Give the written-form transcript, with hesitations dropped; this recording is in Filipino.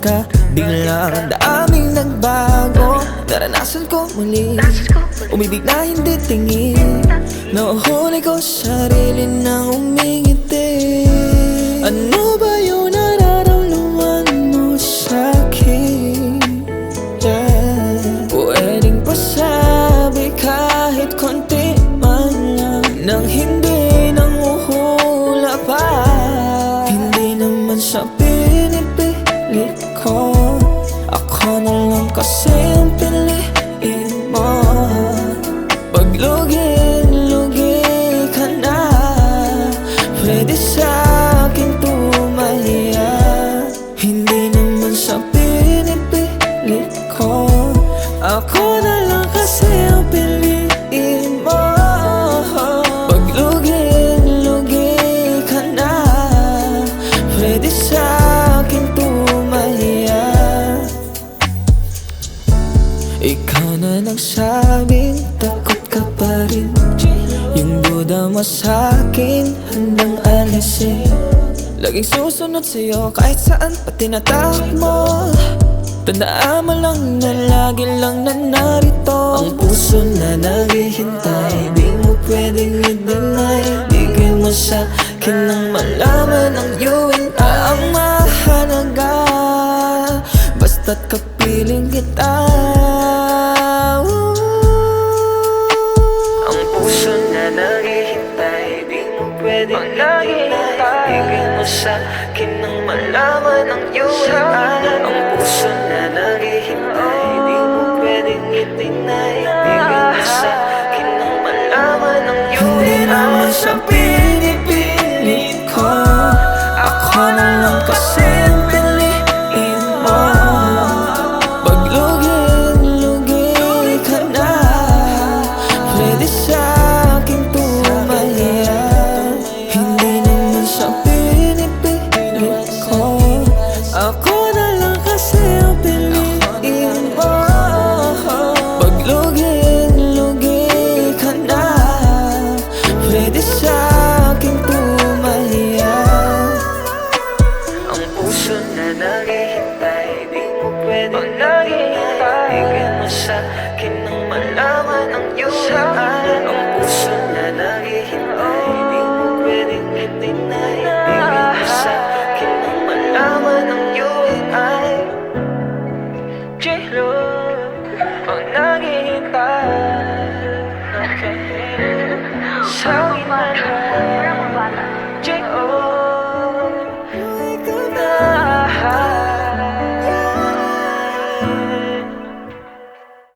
ka biglang, ang daming nagbago. Naranasan ko muli umibig na hindi tingin. Nahuhuli ko sarili nang umingiti. Ano ba yung nararamdaman mo sa'kin? Yeah. Pwedeng pasabi kahit konti man lang, nang hindi nanguhula pa. Hindi naman sa pinipilit ko, ako na lang kasi ang piliin mo. Paglugi-lugi ka na, pwede sa'kin tumaya. Hindi naman sa pinipilit ko, ako na lang kasi ang piliin mo. Paglugi-lugi ka na, pwede sa'kin tumaya. Ikaw na nagsabing takot ka pa rin, yung duda mo sa'kin handang alisin. Laging susunod sa'yo kahit saan pa tinatahak mo. Tandaan mo lang na lagi lang na narito ang puso na naghihintay. Di mo pwedeng i-deny, bigay mo sa'kin nang malaman ang you and I. Ang mahalaga, basta't kapiling kita. Ang puso na naghihintay, di mo pwedeng i-deny, bigay mo sa'kin nang malaman ang you and I. Ang puso na naghihintay, di mo pwedeng i-deny, bigay mo sa'kin nang malaman ang you and I. Hindi naman sa pinipilit ko, ako na lang kasi ang piliin mo. Paglugi-lugi ka na, pwede sa'kin tumaya. Hindi naman sa pinipilit ko, ako na lang kasi ang piliin mo. Paglugi-lugi ka na, pwede sa'kin tumaya. Ang puso na naghihintay, di mo pwedeng naghihintay, bigay mo sa'kin nang malaman ang you and I. Ang puso na naghihintay, di mo pwedeng i-deny, bigay mo sa'kin nang malaman ang you and I. J-Lo, ang naghihintay, okay, sa'kin.